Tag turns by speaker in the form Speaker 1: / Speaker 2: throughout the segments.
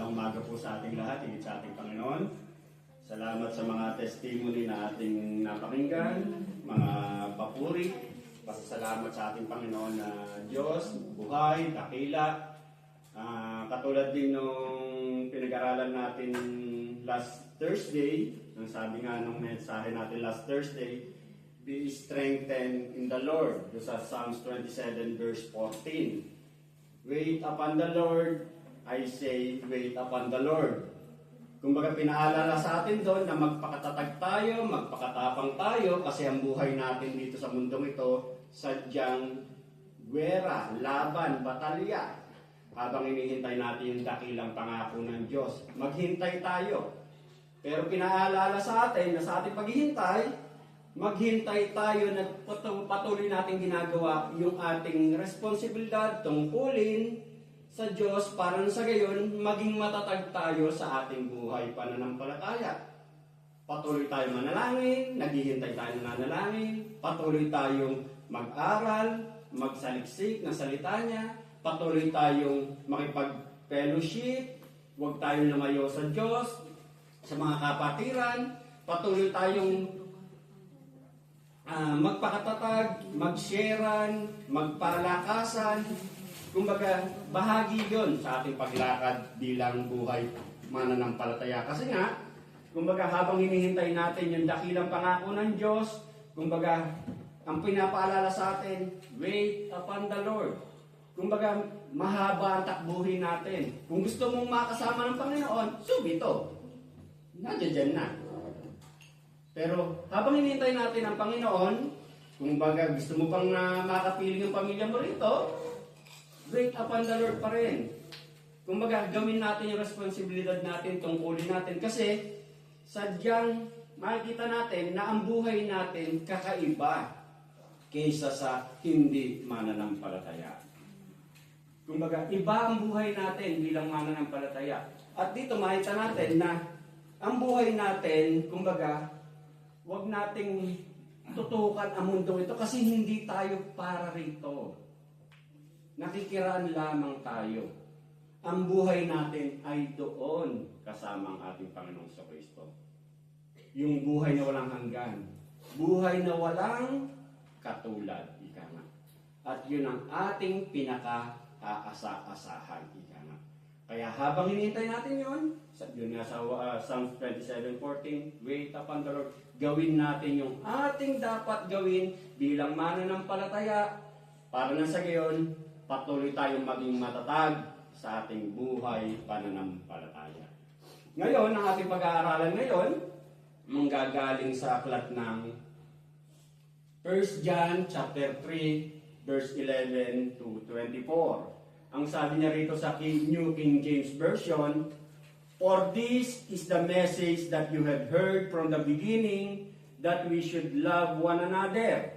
Speaker 1: Magandang umaga po sa ating lahat, higit sa ating Panginoon. Salamat sa mga testimony na ating napakinggan, mga papuri. Pasasalamat sa ating Panginoon na Diyos, buhay, dakila. Katulad din nung pinag-aralan natin last Thursday, ang sabi nga nung mensahe natin last Thursday, be strengthened in the Lord. Doon sa Psalms 27 verse 14. Wait upon the Lord, I say, wait upon the Lord. Kumbaga pinaalala sa atin doon na magpakatatag tayo, magpakatapang tayo, kasi ang buhay natin dito sa mundong ito, sadyang gwera, laban, batalya. Habang hinihintay natin yung dakilang pangako ng Diyos, maghintay tayo. Pero pinaalala sa atin na sa ating paghihintay, maghintay tayo na patuloy natin ginagawa yung ating responsibilidad, tungkulin sa Diyos para sa gayon maging matatag tayo sa ating buhay pananampalataya. Patuloy tayong manalangin, naghihintay tayo na nanalangin, patuloy tayong mag-aral, magsaliksik ng salita niya, patuloy tayong makipag-fellowship, huwag tayong lumayo sa Diyos, sa mga kapatiran, patuloy tayong magpakatatag, mag-sharean, magpalakasan. Kumbaga, bahagi yun sa ating paglakad bilang buhay mananampalataya. Kasi nga, kumbaga, habang hinihintay natin yung dakilang pangako ng Diyos, kumbaga, ang pinapaalala sa atin, wait upon the Lord. Kumbaga, mahaba ang takbuhin natin. Kung gusto mong makasama ng Panginoon, subito. Nandiyan na. Pero habang hinihintay natin ang Panginoon, kung baga gusto mo pang makapiling yung pamilya mo rito, wait upon the Lord pa rin. Kung baga gawin natin yung responsibilidad natin, tungkulin natin. Kasi sadyang makikita natin na ang buhay natin kakaiba kaysa sa hindi mananampalataya. Kung baga iba ang buhay natin bilang mananampalataya. At dito makita natin na ang buhay natin, kung baga, huwag nating tutukan ang mundo ito kasi hindi tayo para rito. Nakikiraan lamang tayo. Ang buhay natin ay doon kasama ang ating Panginoong Kristo. Yung buhay na walang hanggan. Buhay na walang katulad, ika nga. At yun ang ating pinaka-aasa-asahan, ika nga. Kaya habang hinihintay natin yun nga sa Psalms 27:14, wait upon the Lord. Gawin natin yung ating dapat gawin bilang mananampalataya para na sa gayon, patuloy tayong maging matatag sa ating buhay pananampalataya. Ngayon, ang ating pag-aaralan ngayon, manggagaling sa aklat ng 1 John chapter 3, verse 11 to 24. Ang sabi niya rito sa New King James Version, for this is the message that you have heard from the beginning, that we should love one another.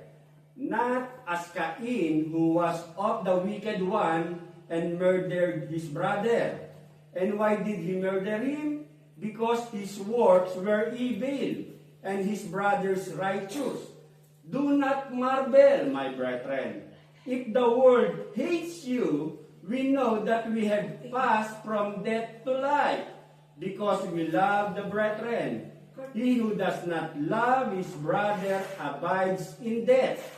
Speaker 1: Not as Cain, who was of the wicked one, and murdered his brother. And why did he murder him? Because his works were evil, and his brothers righteous. Do not marvel, my brethren. If the world hates you, we know that we have passed from death to life, because we love the brethren. He who does not love his brother abides in death.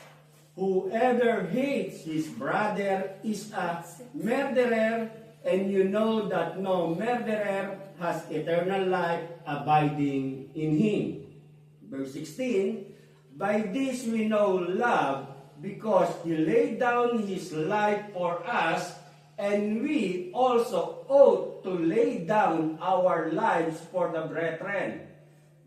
Speaker 1: Whoever hates his brother is a murderer, and you know that no murderer has eternal life abiding in him. Verse 16, by this we know love, because he laid down his life for us, and we also ought to lay down our lives for the brethren.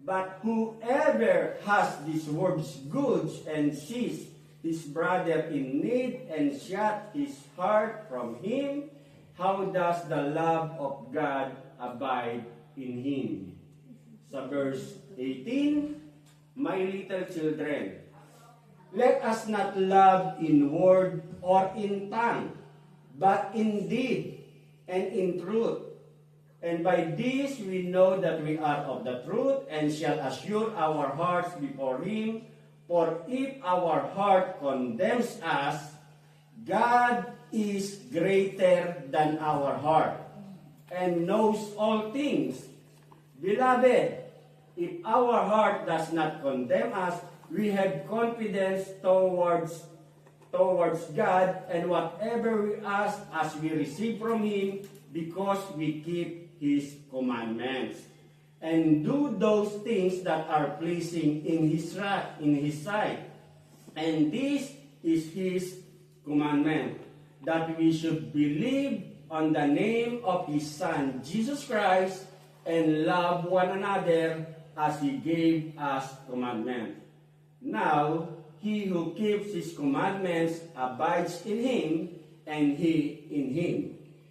Speaker 1: But whoever has these world's goods and sees his brother in need and shut his heart from him, how does the love of God abide in him? Sa verse 18, my little children, let us not love in word or in tongue, but in deed and in truth. And by this we know that we are of the truth, and shall assure our hearts before him. For if our heart condemns us, God is greater than our heart, and knows all things. Beloved, if our heart does not condemn us, we have confidence towards God, and whatever we ask as we receive from Him, because we keep His commandments and do those things that are pleasing in His sight. And this is His commandment, that we should believe on the name of His Son, Jesus Christ, and love one another as He gave us commandment. Now, he who keeps His commandments abides in Him, and He in Him.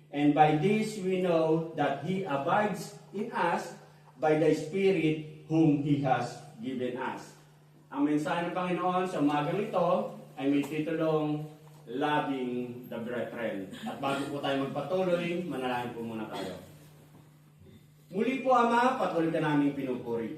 Speaker 1: And by this we know that He abides in us by the Spirit whom He has given us. Ang mensahe ng Panginoon sa umagang ito ay may titulong Loving the Brethren. At bago po tayo magpatuloy, manalangin po muna tayo. Muli po, Ama, patuloy ka namin pinupuri.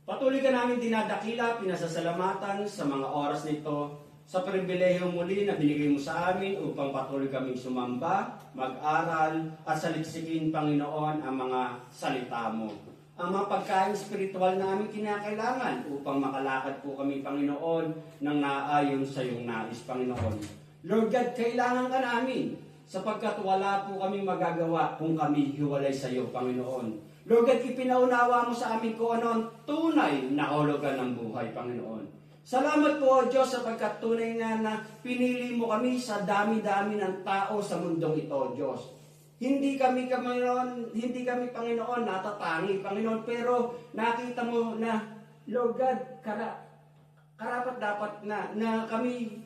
Speaker 1: Patuloy ka namin dinadakila, pinasasalamatan sa mga oras nito, sa pribilehiyo muli na binigay mo sa amin upang patuloy kaming sumamba, mag-aral, at saliksikin, Panginoon, ang mga salita mo. Ang mga pagkain spiritual na aming kinakailangan upang makalakad po kami, Panginoon, ng naayon sa iyong nais, Panginoon. Lord God, kailangan ka namin sapagkat wala po kami magagawa kung kami hiwalay sa iyo, Panginoon. Lord God, ipinaunawa mo sa amin kung ano ang tunay na kahulugan ng buhay, Panginoon. Salamat po, O Diyos, sapagkat tunay nga na pinili mo kami sa dami-dami ng tao sa mundong ito, O Diyos. Hindi kami, Panginoon, natatangi, Panginoon, pero nakita mo na, Lord God, karapat dapat na kami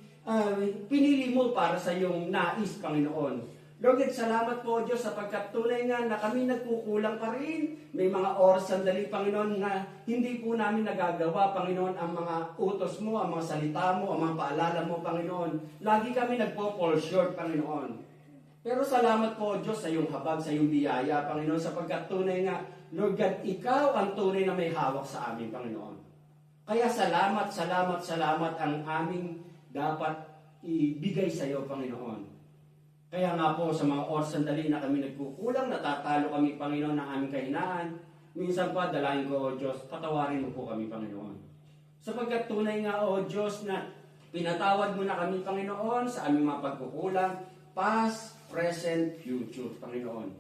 Speaker 1: pinili mo para sa iyong nais, Panginoon. Lord God, salamat po, Diyos, sapagkat tunay nga na kami nagkukulang pa rin. May mga oras sandali, Panginoon, na hindi po namin nagagawa, Panginoon, ang mga utos mo, ang mga salita mo, ang mga paalala mo, Panginoon. Lagi kami nagpo-fall short, Panginoon. Pero salamat po, Diyos, sa iyong habag, sa iyong biyaya, Panginoon, sapagkat tunay nga, Lord God, ikaw ang tunay na may hawak sa amin, Panginoon. Kaya salamat ang aming dapat ibigay sa iyo, Panginoon. Kaya nga po, sa mga oras sandali na kami nagkukulang, natatalo kami, Panginoon, ng aming kahinaan. Minsan pa, dalahin ko, O Diyos, patawarin mo po kami, Panginoon. Sapagkat tunay nga, O Diyos, na pinatawad mo na kami, Panginoon, sa aming mga pagkukulang, past, present, future, Panginoon.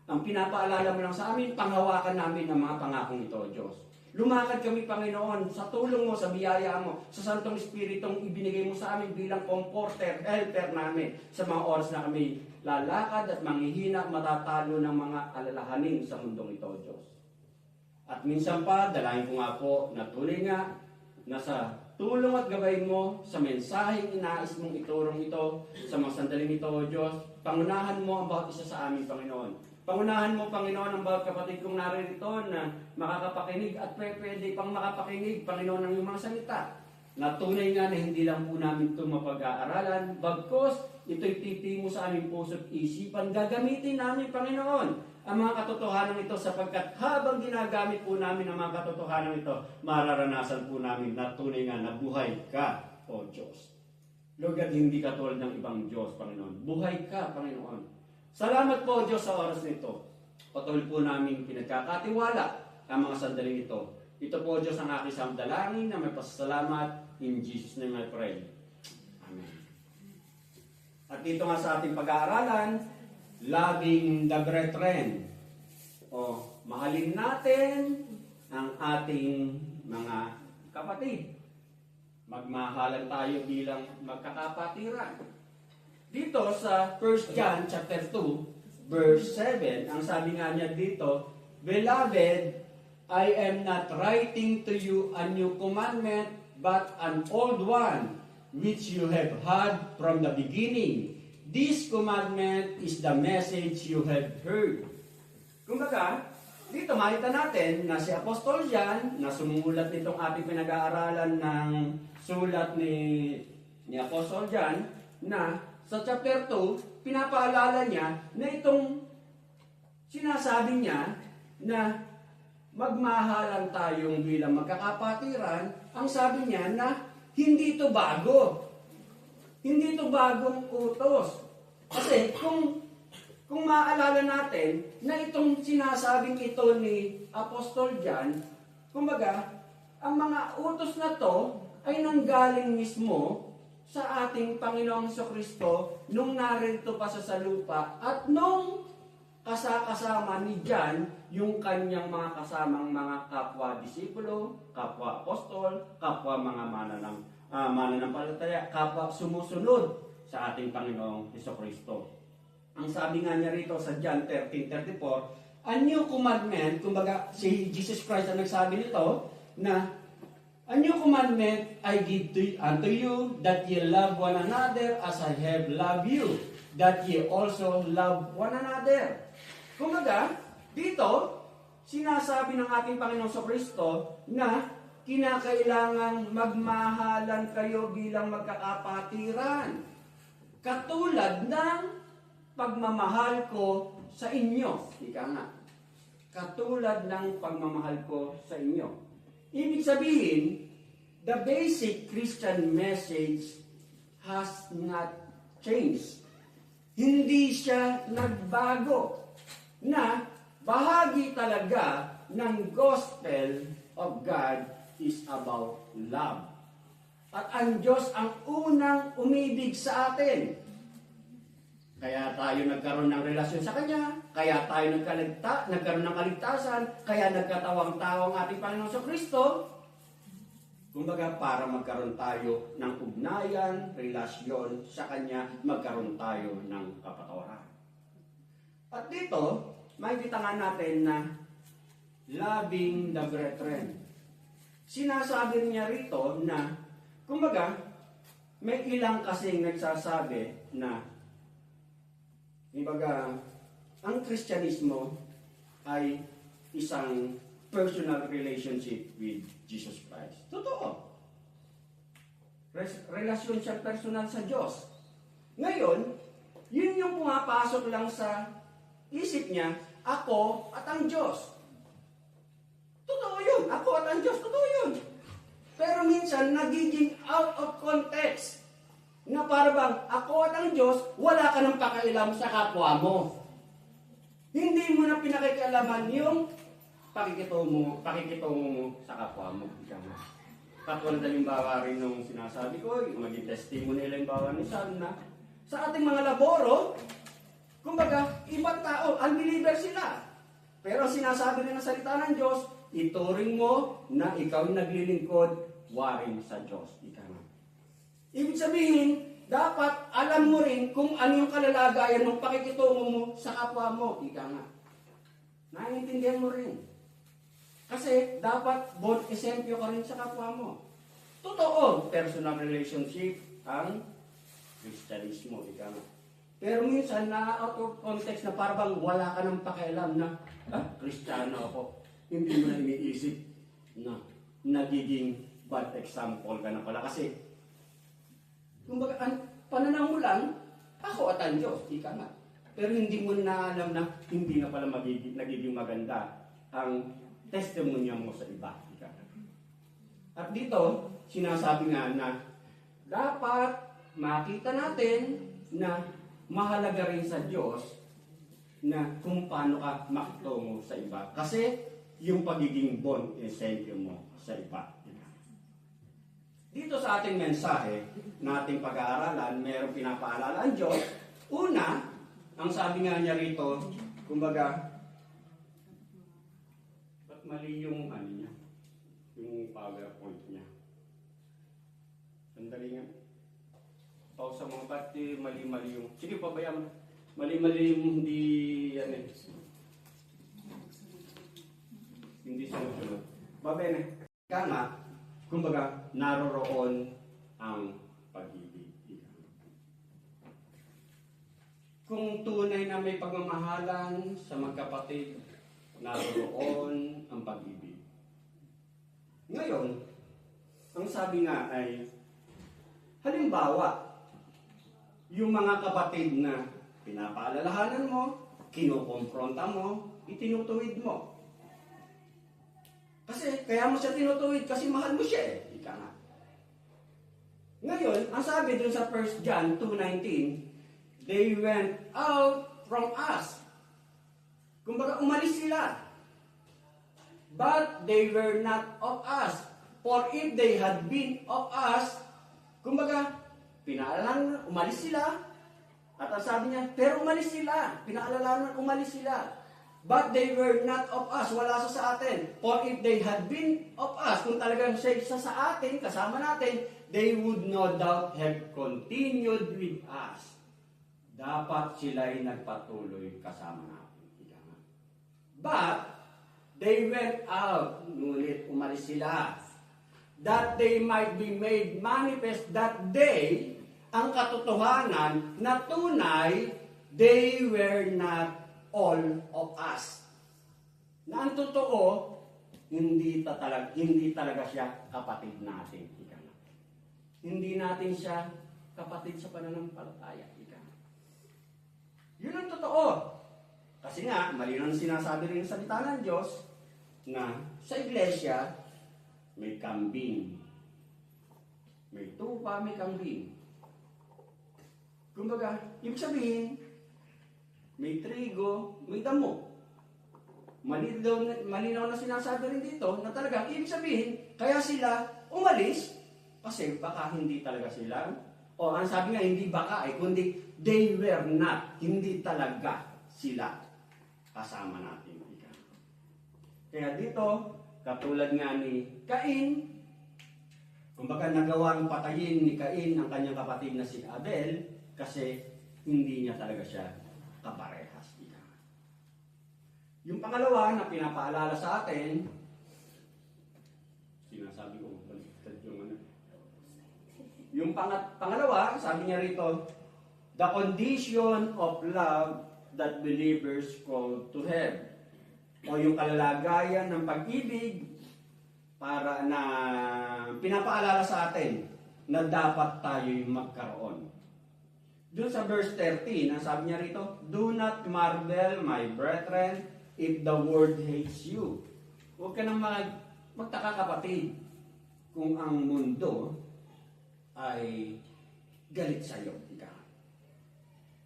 Speaker 1: Ang pinapaalala mo lang sa amin, panghawakan namin ang mga pangakong ito, O Diyos. Lumakad kami, Panginoon, sa tulong mo, sa biyaya mo, sa Santong Espiritong ibinigay mo sa amin bilang comforter, helper namin sa mga oras na kami lalakad at manghihina, matatalo ng mga alalahanin sa mundong ito, Diyos. At minsan pa, dalahin ko nga po na tuloy nga na sa tulong at gabay mo sa mensaheng inais mong iturong ito sa mga sandaling ito, Diyos, pangunahan mo ang bawat isa sa amin, Panginoon. Pangunahan mo, Panginoon, ang bawat kapatid kong naririto na makakapakinig at pwede pang makapakinig, Panginoon, ng iyong mga salita. Na tunay nga na hindi lang po namin ito mapag-aaralan, bagkos ito'y pipi mo sa aming puso't isipan. Gagamitin namin, Panginoon, ang mga katotohanan ito sapagkat habang ginagamit po namin ang mga katotohanan ito, mararanasan po namin na tunay nga na buhay ka, O Diyos. Lord God, hindi ka tulad ng ibang Diyos, Panginoon. Buhay ka, Panginoon. Salamat po, Diyos, sa oras nito. Patuloy po namin pinagkakatiwala ang mga sandaling ito. Ito po, Diyos, ang aking samdalangin na may pasasalamat. In Jesus' name I pray. Amen. At dito nga sa ating pag-aaralan, loving the brethren. O, mahalin natin ang ating mga kapatid. Magmahalan tayo bilang magkakapatiran. Dito sa 1 John chapter 2, verse 7, ang sabi nga niya dito, Beloved, I am not writing to you a new commandment, but an old one, which you have had from the beginning. This commandment is the message you have heard. Kumbaga, dito makita natin na si Apostol John, na sumulat nitong ating pinag-aaralan ng sulat ni Apostol John, na sa chapter 2, pinapaalala niya na itong sinasabi niya na magmahalan tayong bilang magkakapatiran, ang sabi niya na hindi ito bago. Hindi ito bagong utos. Kasi kung kung maaalala natin na itong sinasabing ito ni Apostol John, kumbaga, ang mga utos na to ay nanggaling mismo sa ating Panginoong Kristo nung narito pa sa lupa at nung kasama ni John yung kanyang mga kasamang mga kapwa-disipulo, kapwa-apostol, kapwa mga mananampalataya, kapwa sumusunod sa ating Panginoong Kristo. Ang sabi nga niya rito sa John 13:34, a new commandment, kumbaga si Jesus Christ ang nagsabi nito, na a new commandment I give unto you, that ye love one another as I have loved you, that ye also love one another. Kumbaga, dito, sinasabi ng ating Panginoong Kristo na kinakailangang magmahalan kayo bilang magkakapatiran. Katulad ng pagmamahal ko sa inyo. Ika nga. Katulad ng pagmamahal ko sa inyo. Ibig sabihin, the basic Christian message has not changed. Hindi siya nagbago. Na bahagi talaga ng gospel of God is about love. At ang Diyos ang unang umibig sa atin. Kaya tayo nagkaroon ng relasyon sa Kanya, kaya tayo nagkaroon ng kaligtasan, kaya nagkatawang-tawang ating Panginoon Kristo. Kumbaga, para magkaroon tayo ng ugnayan, relasyon sa Kanya, magkaroon tayo ng kapatawaran. At dito, makikita nga natin na loving the brethren. Sinasabi niya rito na, kumbaga, may ilang kasing nagsasabi na, kumbaga, ang Kristyanismo ay isang personal relationship with Jesus Christ. Totoo. Relasyon siya personal sa Diyos. Ngayon, yun yung pumapasok lang sa isip niya, ako at ang Diyos. Totoo yun. Ako at ang Diyos. Totoo yun. Pero minsan, nagiging out of context. Na para bang, ako at ang Diyos, wala ka ng pakailam sa kapwa mo. Hindi mo na pinakikialaman yung pakikitungo mo sa kapwa mo. Katulad halimbawa rin nung sinasabi ko, yung maging testimony halimbawa ni Sam na sa ating mga laboro, kumbaga, ibang tao, unbeliever sila. Pero sinasabi rin ng salita ng Diyos, ituring mo na ikaw yung naglilingkod, waring sa Diyos. Ibig sabihin, dapat alam mo rin kung ano yung kalalagayan ng pakikitungo mo sa kapwa mo. Ika nga. Naiintindihan mo rin. Kasi dapat bon exemplo ka rin sa kapwa mo. Totoo, personal relationship ang Kristyanismo. Ika nga. Pero minsan, na-out of context na parang wala ka ng pakialam na, Kristiyano ako. Hindi mo na iniisip na nagiging bad example ka na pala. Kasi, kumbaga, pananaw mo lang, ako at ang Diyos, ika nga. Pero hindi mo na alam na hindi na pala nagiging maganda ang testimonya mo sa iba. Ika nga. At dito, sinasabi nga na dapat makita natin na mahalaga rin sa Diyos na kung paano ka makitungo sa iba. Kasi yung pagiging bon exemplo mo sa iba. Dito sa ating mensahe na ating pag-aaralan, mayroong pinapaalala ang Diyos. Una, ang sabi nga niya rito, kumbaga, ba't mali yung ano niya? Yung PowerPoint niya. Sandali nga. Pausa mga pati, mali-mali yung... Sige, pabayaan mo. Mali-mali yung hindi... Yan eh. Hindi sunod-sunod. Babay na. Kaya nga, kumbaga, naroroon ang pag-ibig. Kung tunay na may pagmamahalan sa magkapatid, naroroon ang pag-ibig. Ngayon, ang sabi nga ay, halimbawa, yung mga kapatid na pinapaalalahanan mo, kinukompronta mo, itinutuwid mo. Kasi, kaya mo siya tinutuwid kasi mahal mo siya eh. Ika nga. Ngayon, ang sabi dun sa 1 John 2:19, they went out from us. Kumbaga, umalis sila. But they were not of us. For if they had been of us, kumbaga, pinaalala, umalis sila. At ang sabi niya, pero umalis sila. Pinaalala na umalis sila. But they were not of us. Wala sa atin. For if they had been of us, kung talagang siya sa atin, kasama natin, they would no doubt have continued with us. Dapat sila'y nagpatuloy kasama natin. But, they went out. Ngunit umalis sila. That they might be made manifest that they, ang katotohanan na tunay, they were not all of us. Na ang totoo, hindi talaga siya kapatid natin. Hindi natin siya kapatid sa pananampalataya. Yun ang totoo. Kasi nga, malinaw sinasabi rin sa salita ng Diyos na sa iglesia, may kambing. May tupa, may kambing. Kumbaga, ibig sabihin, may trigo, may damo. Malinaw na sinasabi rin dito na talagang ibig sabihin, kaya sila umalis kasi baka hindi talaga sila, o ang sabi nga, hindi baka kundi they were not, hindi talaga sila kasama natin. Kaya dito, katulad nga ni Cain, kumbaga nagawang patayin ni Cain ang kanyang kapatid na si Abel kasi hindi niya talaga siya kaparehas. Yung pangalawa na pinapaalala sa atin, sinasabi ko, baliktad yung ano. Yung pangalawa, sabi niya rito, the condition of love that believers call to have. O yung kalalagayan ng pag-ibig para na pinapaalala sa atin na dapat tayo'y magkaroon. Doon sa verse 13, ang sabi niya rito, do not marvel, my brethren, if the world hates you. Huwag ka nang magtaka kapatid kung ang mundo ay galit sa iyo.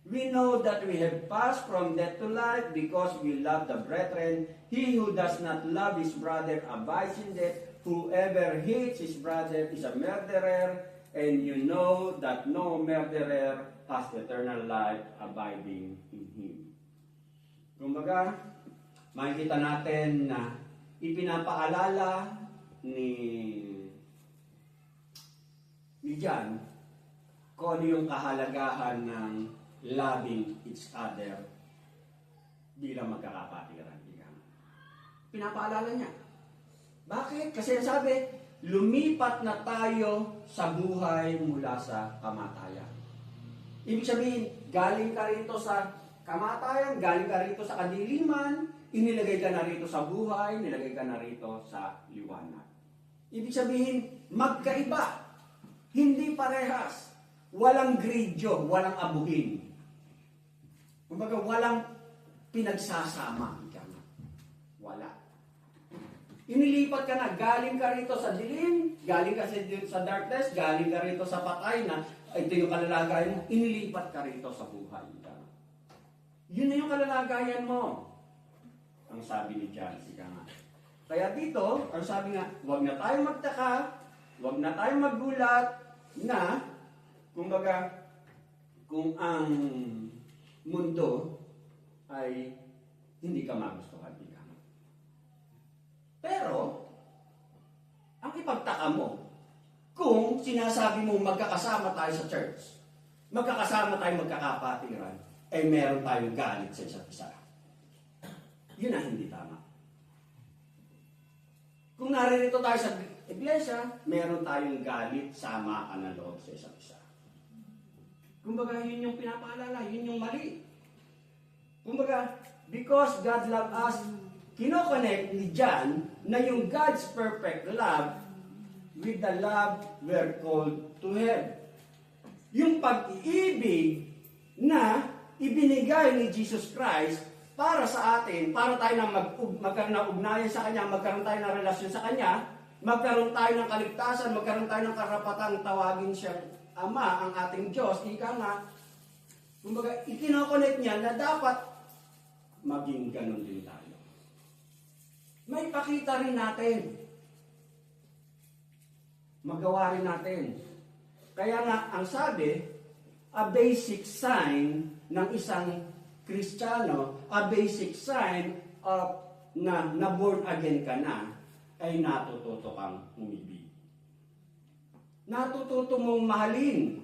Speaker 1: We know that we have passed from death to life because we love the brethren. He who does not love his brother abides in death. Whoever hates his brother is a murderer, and you know that no murderer has eternal life abiding in him. Kumbaga, makikita natin na ipinapaalala ni John kung ano yung kahalagahan ng loving each other bilang magkakapatiran. Pinapaalala niya. Bakit? Kasi sabi, lumipat na tayo sa buhay mula sa kamatayan. Ibig sabihin, galing ka rito sa kamatayan, galing ka rito sa kadiliman, inilagay ka na rito sa buhay, nilagay ka na rito sa liwanag. Ibig sabihin, magkaiba. Hindi parehas. Walang gridyo, walang abuhin. Kumbaga, walang pinagsasama. Wala. Inilipat ka na, galing ka rito sa dilim, galing ka sa darkness, galing ka rito sa patay na, ito yung kalalagayan mo, inilipat ka rito sa buhay. Yun na yung kalalagayan mo. Ang sabi ni John, kaya dito, ang sabi nga, huwag na tayong magtaka, huwag na tayong maggulat na, kumbaga, kung ang mundo ay hindi ka magustuhan. Pero, ang ipagtaka mo, kung sinasabi mo magkakasama tayo sa church, magkakasama tayo magkakapatiran, ay meron tayong galit sa isa't isa. Yun ang hindi tama. Kung naririto tayo sa iglesia, meron tayong galit, samaan na loob sa isa't isa. Kumbaga, yun yung pinapaalala, yun yung mali. Kumbaga, because God loved us, kino-connect ni John na yung God's perfect love with the love we're called to have. Yung pag-ibig na ibinigay ni Jesus Christ para sa atin, para tayo na magkaroon ng ugnayan sa Kanya, magkaroon tayo ng relasyon sa Kanya, magkaroon tayo ng kaligtasan, magkaroon tayo ng karapatang tawagin siyang Ama, ang ating Diyos. Ika nga, Kumbaga, ikinokonek niya na dapat maging ganun din tayo. May pakita rin natin. Magawa rin natin. Kaya nga, ang sabi, a basic sign ng isang Kristiyano, a basic sign of na born again ka na, ay natututo kang umibig. Natututo mong mahalin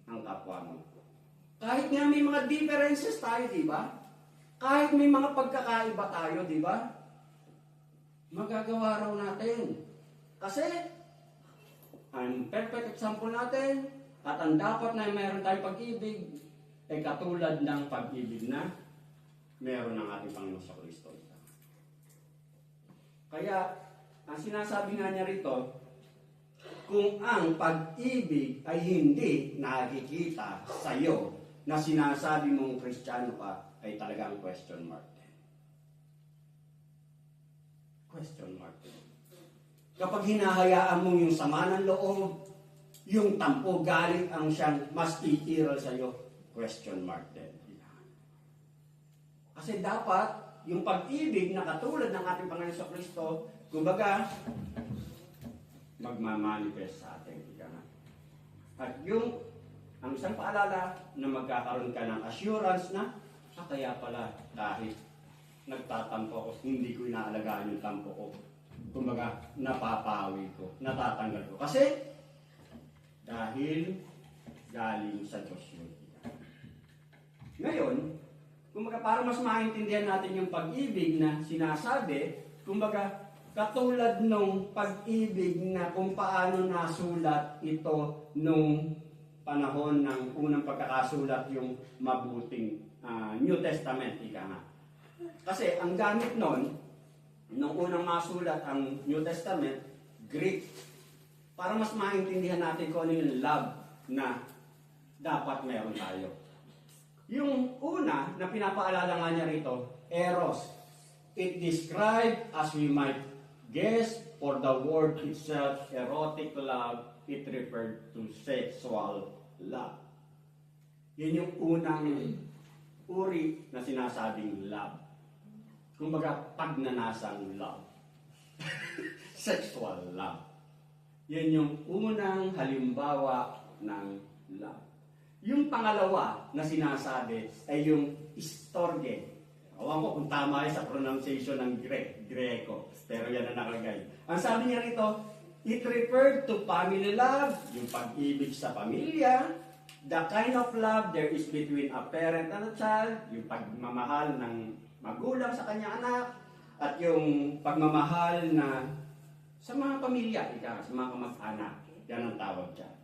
Speaker 1: ang kapwa mo. Kahit nga may mga differences tayo, di ba? Kahit may mga pagkakaiba tayo, di ba? Magagawa raw natin. Kasi, ang perfect example natin, at ang dapat na mayroon tayong pag-ibig, ay katulad ng pag-ibig na meron ng ating Panginoon sa Kristo. Kaya, ang sinasabi nga niya rito, kung ang pag-ibig ay hindi nakikita sa iyo na sinasabi mong Kristiyano ka, ay talagang question mark. Question mark. Kapag hinahayaan mo yung sama ng loob, yung tampo galit ang siyang mas iiral sa iyo, question mark din. Kasi dapat, yung pag-ibig na katulad ng ating Panginoon sa Kristo, kumbaga, magmamanifest sa atin. At yung, ang isang paalala na magkakaroon ka ng assurance na, kaya pala kahit nagtatampo ko, hindi ko inaalagaan yung tampo ko. Kumbaga, napapawi ko, natatanggal ko. Kasi, dahil galing sa Diyos yun. Ngayon, kumbaga para mas maintindihan natin yung pag-ibig na sinasabi, kumbaga katulad nung pag-ibig na kung paano nasulat ito nung panahon ng unang pagkakasulat yung mabuting New Testament, ika nga. Kasi ang gamit nun, nung unang masulat ang New Testament, Greek, para mas maintindihan natin kung ano yung love na dapat meron tayo. Yung una na pinapaalala nga niya rito, eros. It described, as we might guess, for the word itself, erotic love, it referred to sexual love. Yun yung unang uri na sinasabing love. Kumbaga, pagnanasang love. Sexual love. Yan yung unang halimbawa ng love. Yung pangalawa na sinasabi ay yung istorge. Awan ko kung tama sa pronunciation ng Greko. Pero yan ang nakalagay. Ang sabi niya rito, it referred to family love, yung pag-ibig sa pamilya, the kind of love there is between a parent and a child, yung pagmamahal ng magulang sa kanyang anak, at yung pagmamahal na sa mga pamilya, sa mga kamag-anak. Yan ang tawag dyan.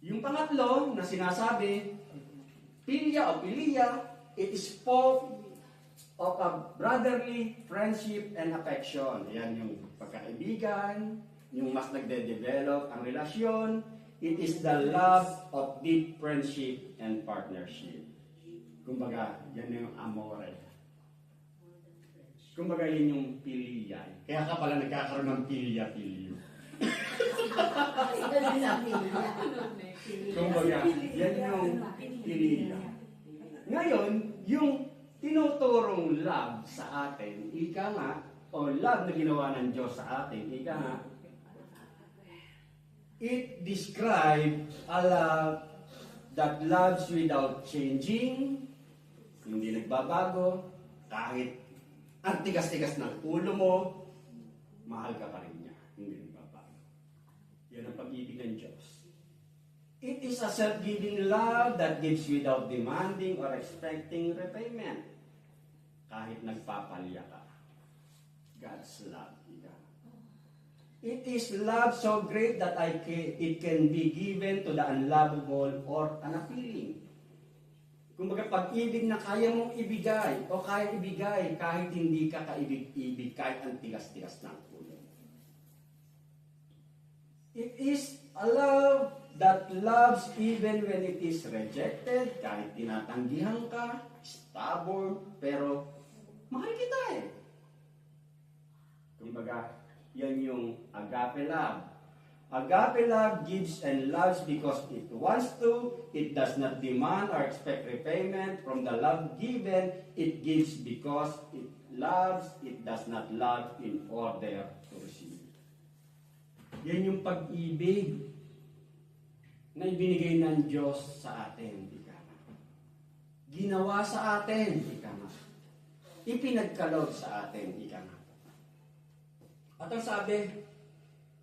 Speaker 1: Yung pangatlo na sinasabi, philia o philia, it is spoke of a brotherly friendship and affection. Yan yung pagkakaibigan, yung mas nagde-develop ang relasyon. It is the love of deep friendship and partnership. Kumbaga, yan yung amore. Kumbaga, yun yung philia. Kaya ka pala nagkakaroon ng philia-philio. Kumbaga, yan yung philia. Ngayon, yung tinuturong love sa atin, ika nga, o love na ginawa ng Diyos sa atin, ika nga, it describes a love that loves without changing, hindi nagbabago, kahit ang tigas-tigas ng ulo mo, mahal ka pa rin niya, hindi nagbabago. Yan ang pag-ibig ng Diyos. It is a self-giving love that gives without demanding or expecting repayment. Kahit nagpapalya ka. God's love. It is love so great that it can be given to the unlovable or unappealing. Kumbaga pag-ibig na kaya mong ibigay o kaya ibigay kahit hindi ka kaibig-ibig, kahit ang tigas-tigas ng ulo. It is a love that loves even when it is rejected, kahit tinatanggihan ka, stubborn, pero mahal kita eh. Kumbaga, yan yung agape love. Agape love gives and loves because it wants to. It does not demand or expect repayment from the love given. It gives because it loves. It does not love in order to receive. Yan yung pag-ibig na ibinigay ng Diyos sa atin. Ginawa sa atin. Ipinagkaloob sa atin. At ang sabi,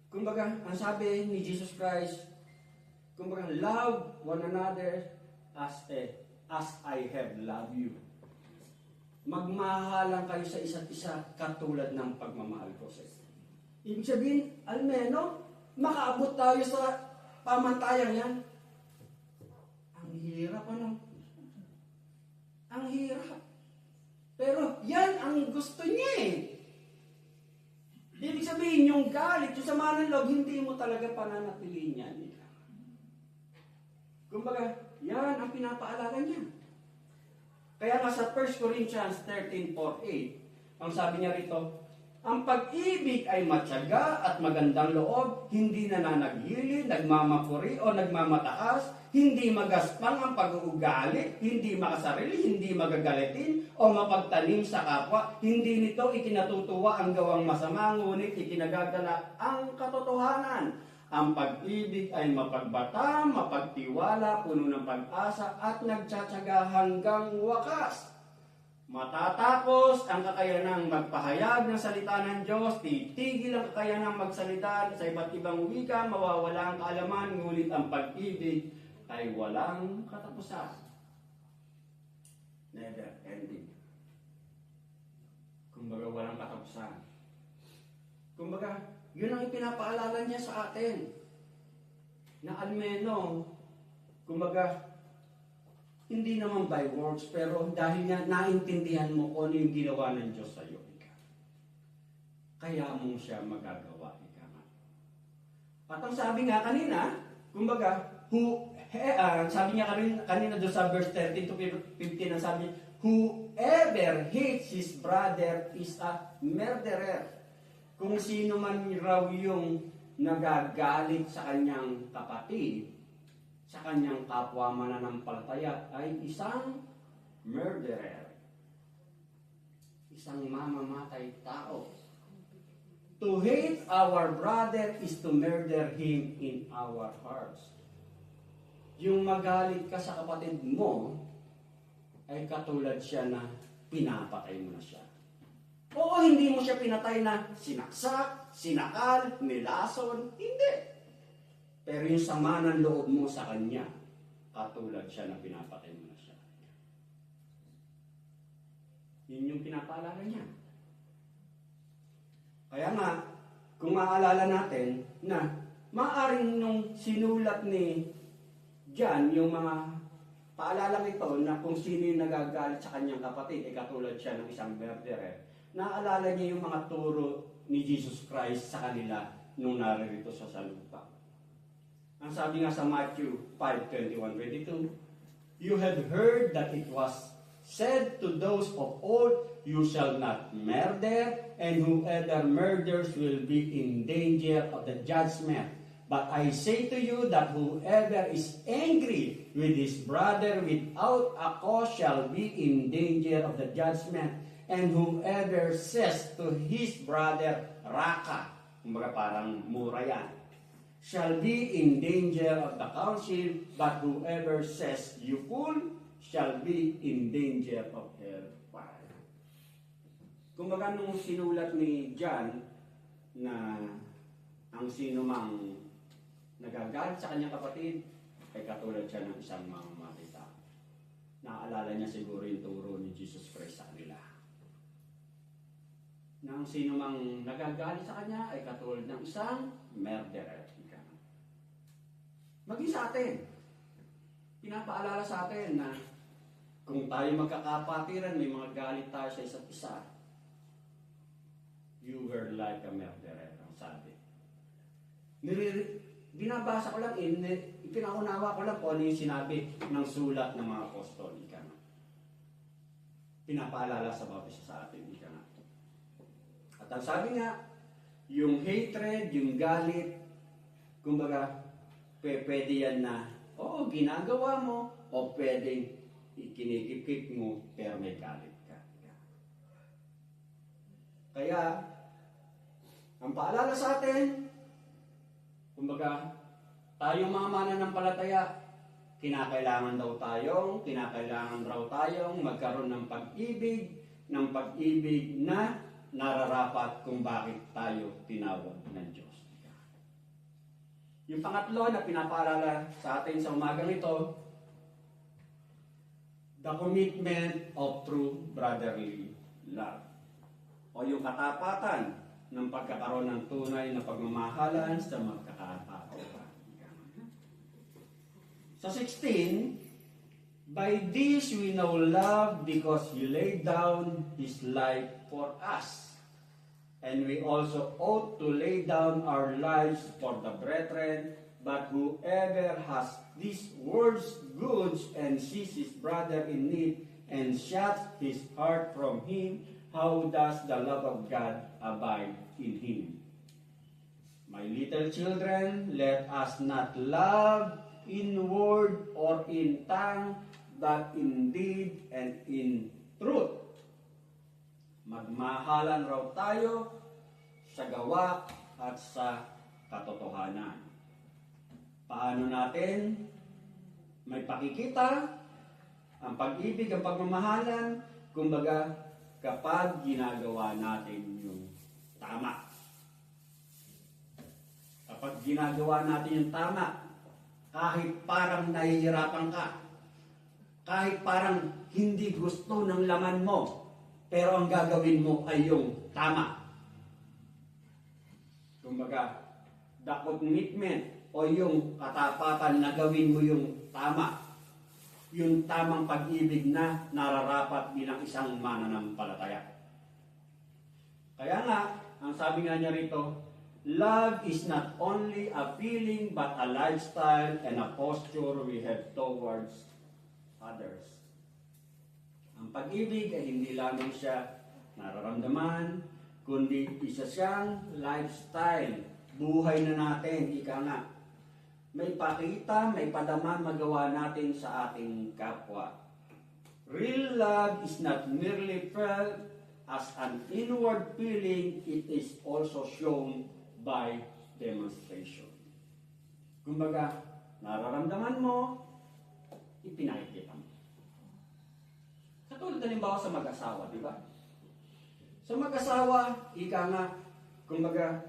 Speaker 1: kumbaga, ang sabi ni Jesus Christ, kumbaga, love one another as I have loved you. Magmahalan kayo sa isa't isa katulad ng pagmamahal ko sa isa. Ibig sabihin, almeno, makaabot tayo sa pamantayan yan. Ang hirap, ano? Ang hirap. Pero yan ang gusto niya eh. Ibig sabihin, yung galit, yung sama ng loob, hindi mo talaga pananatiliin yan. Kumbaga, yan ang pinapaalala niya. Kaya nga sa 1 Corinthians 13:4-8, ang sabi niya rito, ang pag-ibig ay matyaga at magandang loob, hindi nananaghili, nagmamakuri o nagmamataas, hindi magaspang ang pag-uugali, hindi makasarili, hindi magagalitin o mapagtanim sa kapwa, hindi nito ikinatutuwa ang gawang masama, ngunit ikinagagala ang katotohanan. Ang pag-ibig ay mapagbata, mapagtiwala, puno ng pag-asa at nagtsatsaga hanggang wakas. Matatapos ang kakayanang magpahayag ng salita ng Diyos, titigil ang kakayanang magsalita sa iba't ibang wika, mawawala ang kaalaman, ngunit ang pag-ibig ay walang katapusan. Never ending. Kumbaga walang katapusan. Kumbaga, yun ang ipinapaalala niya sa atin. Na almeno, kumbaga, hindi naman by words, pero dahil nga naintindihan mo kung ano yung ginawa ng Diyos sa iyo, kaya mo siya magagawa. At ang sabi nga kanina, kumbaga, sabi niya kanina doon sa verse 13 to 15, ang sabi, whoever hates his brother is a murderer. Kung sino man raw yung nagagalit sa kanyang kapatid, sa kanyang kapwa mananampalataya, ay isang murderer. Isang mamamatay tao. To hate our brother is to murder him in our hearts. Yung magalit ka sa kapatid mo, ay katulad siya na pinapatay mo na siya. Oo, hindi mo siya pinatay na sinaksak, sinakal, nilason. Hindi. Pero yung sama ng loob mo sa kanya, katulad siya na pinapatay mo na siya. Yun yung pinapaalala niya. Kaya nga, kung maaalala natin na maaring nung sinulat ni John yung mga paalala ito na kung sino yung nagagalit sa kanyang kapatid, katulad siya ng isang murderer. Naalala niya yung mga turo ni Jesus Christ sa kanila nung naririto sa lupa. Ang sabi nga sa Matthew 5:21-22, you have heard that it was said to those of old, you shall not murder, and whoever murders will be in danger of the judgment. But I say to you that whoever is angry with his brother without a cause shall be in danger of the judgment. And whoever says to his brother, Raka, kumbaga parang mura yan, shall be in danger of the council, but whoever says, you fool, shall be in danger of hellfire. Kumbaga nung sinulat ni John na ang sino mang nagagalit sa kanyang kapatid, ay katulad siya ng isang mamamatay tao. Naaalala niya siguro yung turo ni Jesus Christ sa kanila. Na ang sino mang nagagalit sa kanya ay katulad ng isang murderer. Maging sa atin. Pinapaalala sa atin na kung tayo magkakapatiran, may mga galit tayo sa isa't isa. You were like a murderer, ang sabi. Binabasa ko lang, ipinaunawa ko lang kung ano yung sinabi ng sulat ng mga apostol. Pinapaalala sa bawat isa sa atin. At ang sabi nga, yung hatred, yung galit, Kumbaga, pwede yan na, oo, ginagawa mo, o pwedeng kinikip-kip mo, pero may galit ka. Kaya, ang paalala sa atin, kumbaga, tayong mga mananampalataya, kinakailangan raw tayong magkaroon ng pag-ibig na nararapat kung bakit tayo tinawag ng Diyos. Yung pangatlo na pinapaalala sa atin sa umagang ito, the commitment of true brotherly love. O yung katapatan ng pagkakaroon ng tunay na pagmamahalan sa magkakatao. Sa 16, by this we know love because He laid down His life for us. And we also ought to lay down our lives for the brethren, but whoever has these world's goods and sees his brother in need and shuts his heart from him, how does the love of God abide in him? My little children, let us not love in word or in tongue, but in deed and in truth. Magmahalan raw tayo sa gawa at sa katotohanan. Paano natin may pakikita ang pag-ibig, ang pagmamahalan, kumbaga kapag ginagawa natin yung tama. Kapag ginagawa natin yung tama, kahit parang nahihirapan ka, kahit parang hindi gusto ng laman mo, pero ang gagawin mo ay yung tama. Kumbaga, the commitment o yung katapatan na gawin mo yung tama. Yung tamang pag-ibig na nararapat bilang isang mananampalataya. Kaya nga, ang sabi nga niya rito, love is not only a feeling but a lifestyle and a posture we have towards others. Ang pag-ibig ay hindi lamang siya nararamdaman, kundi isa siyang lifestyle. Buhay na natin, ika nga. May pakita, may padama magawa natin sa ating kapwa. Real love is not merely felt as an inward feeling, it is also shown by demonstration. Kumbaga, nararamdaman mo, ipinakikita mo. Katulad halimbawa sa mag-asawa, di ba? Sa mag-asawa, ika nga, kumbaga,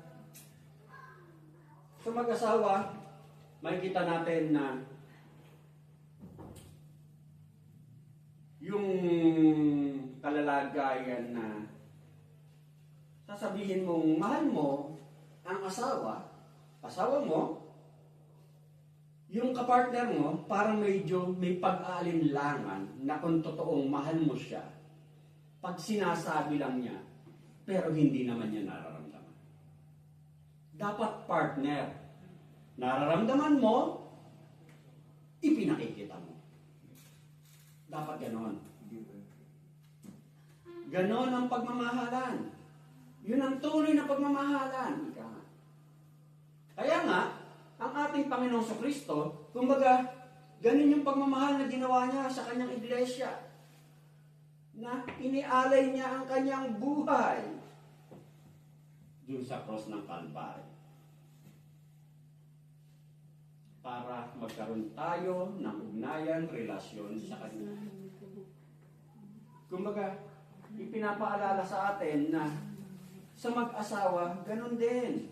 Speaker 1: sa mag-asawa, makikita natin na yung kalalagayan na sasabihin mong mahal mo ang asawa mo, yung kapartner mo, parang medyo may pag-aalinlangan na kung totoong mahal mo siya, pag sinasabi lang niya, pero hindi naman niya nararamdaman. Dapat partner, nararamdaman mo, ipinakikita mo. Dapat ganon. Ganon ang pagmamahalan. Yun ang tunay na pagmamahalan. Kaya nga, ang ating Panginoong Kristo, kumbaga, ganon yung pagmamahal na ginawa niya sa kanyang iglesia. Na inialay niya ang kanyang buhay dun sa cross ng Calvary. Para magkaroon tayo ng ugnayan, relasyon sa Kanya. Kumbaga, ipinapaalala sa atin na sa mag-asawa, ganun din.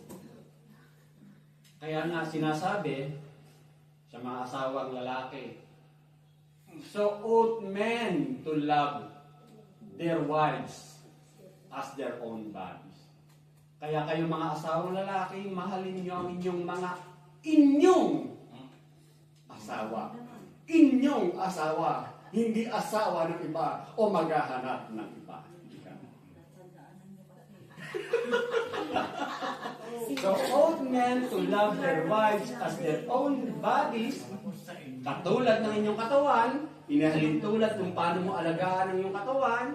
Speaker 1: Kaya nga sinasabi sa mga asawang lalaki, so ought men to love their wives as their own bodies. Kaya kayong mga asawang lalaki, mahalin niyo ang inyong asawa. Inyong asawa, hindi asawa ng iba o maghahanap ng iba. So, ought men to love their wives as their own bodies, katulad ng inyong katawan, inahalin tulad kung paano mo alagaan ang iyong katawan.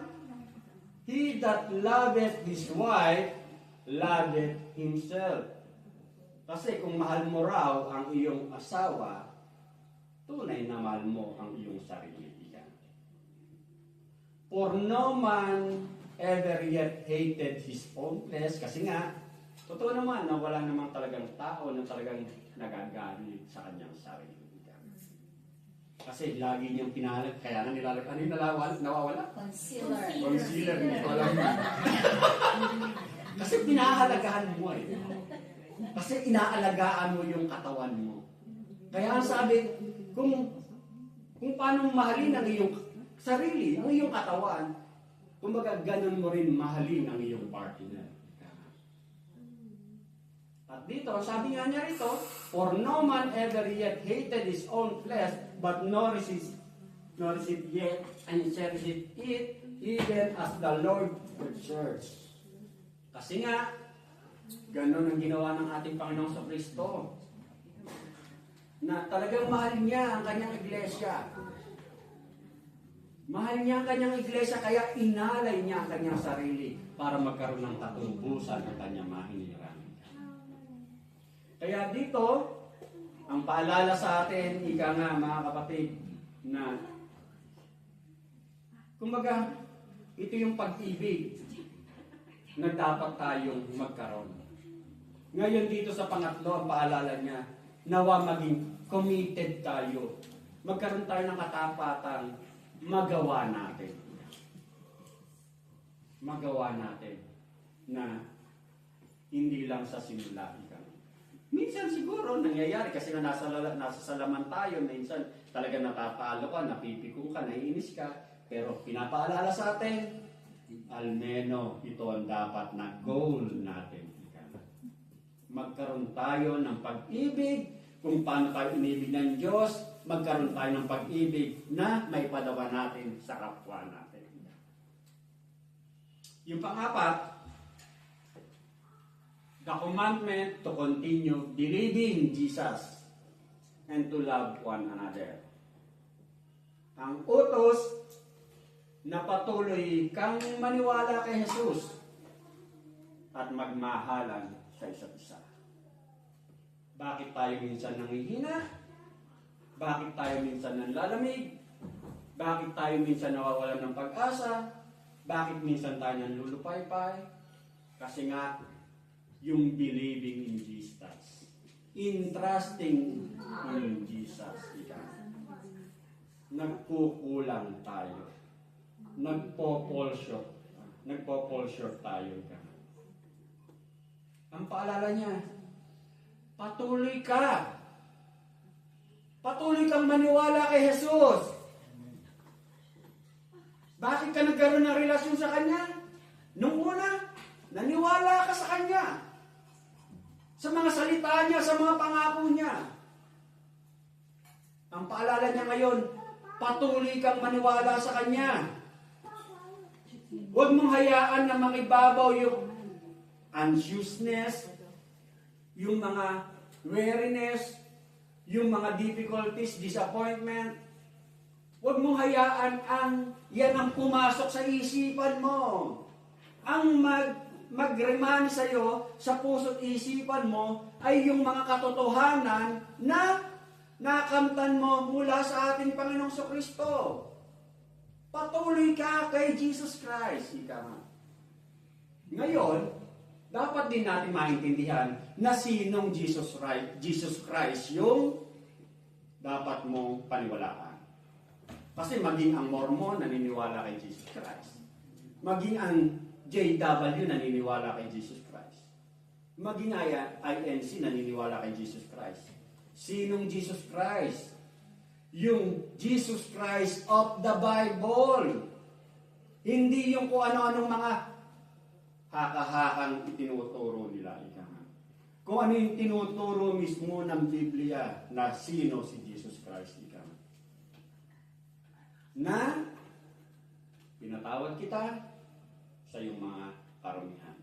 Speaker 1: He that loveth his wife, loveth himself. Kasi kung mahal mo raw ang iyong asawa, tunay na mahal mo ang iyong sarili. For no man ever yet hated his own flesh. Kasi nga, totoo naman na wala namang talagang tao na talagang nagagalit sa kanyang sarili. Kasi lagi niyang pinahalag, kaya nga nilalag, ano yung nawawala?
Speaker 2: Concealer.
Speaker 1: Concealer, hindi ko alam. Kasi pinahalagahan mo eh. Kasi inaalagaan mo yung katawan mo. Kaya ang sabi, kung paano mahalin ang iyong sarili, ang iyong katawan, kumbaga ganun mo rin mahalin ang iyong partner. At dito, sabi nga niya rito, for no man ever yet hated his own flesh, but nourishes it yet, and cherishes it, even as the Lord the church. Kasi nga, ganun ang ginawa ng ating Panginoong sa Kristo. Na talagang mahal niya ang kanyang iglesia. Mahal niya ang kanyang iglesia, kaya inalay niya ang kanyang sarili para magkaroon ng katubusan ng kanyang mahiniran. Kaya dito, ang paalala sa atin, ika nga mga kapatid, na kumbaga, ito yung pag-ibig na dapat tayong magkaroon. Ngayon dito sa pangatlo, ang paalala niya, nawa maging committed tayo. Magkaroon tayo ng katapatan, magawa natin. Magawa natin na hindi lang sa simula. Minsan siguro nangyayari kasi nga nasa salaman tayo, minsan talaga natatalo ka, napipiko ka, naiinis ka, pero pinapaalala sa atin, almeno ito ang dapat na goal natin. Magkaroon tayo ng pag-ibig, kung paano tayo inibig ng Diyos, magkaroon tayo ng pag-ibig na may padawa natin sa kapwa natin. Yung pang-apat, the commandment to continue believing Jesus and to love one another. Ang utos na patuloy kang maniwala kay Jesus at magmahalan sa isa't isa. Bakit tayo minsan nanghihina? Bakit tayo minsan nanlalamig? Bakit tayo minsan nawawalan ng pag-asa? Bakit minsan tayo nanlulupaypay? Kasi nga, yung believing in Jesus. In trusting in Jesus. Nagkukulang tayo. Nagpo-fall short tayo. Ang paalala niya, patuloy ka. Patuloy kang maniwala kay Jesus. Bakit ka nagkaroon ng relasyon sa Kanya? Nung una, naniwala ka sa Kanya. Sa mga salita niya, sa mga pangako niya. Ang paalala niya ngayon, patuloy kang maniwala sa Kanya. Huwag mong hayaan na mangibabaw yung anxiousness, yung mga weariness, yung mga difficulties, disappointment. Huwag mong hayaan yan ang pumasok sa isipan mo. Ang mag-remind sa'yo sa puso't isipan mo ay yung mga katotohanan na nakamtan mo mula sa ating Panginoong Kristo. Patuloy ka kay Jesus Christ. Ngayon, dapat din natin maintindihan na sinong Jesus Christ yung dapat mong paniwalaan. Kasi maging ang Mormon naniniwala kay Jesus Christ. Maging ang JW naniniwala kay Jesus Christ. Maging INC naniniwala kay Jesus Christ. Sinong Jesus Christ? Yung Jesus Christ of the Bible. Hindi yung kung ano-anong mga haka-hakang itinuturo nila. Kung ano yung tinuturo mismo ng Biblia na sino si Jesus Christ. Na pinatawad kita sa iyong mga karumihan.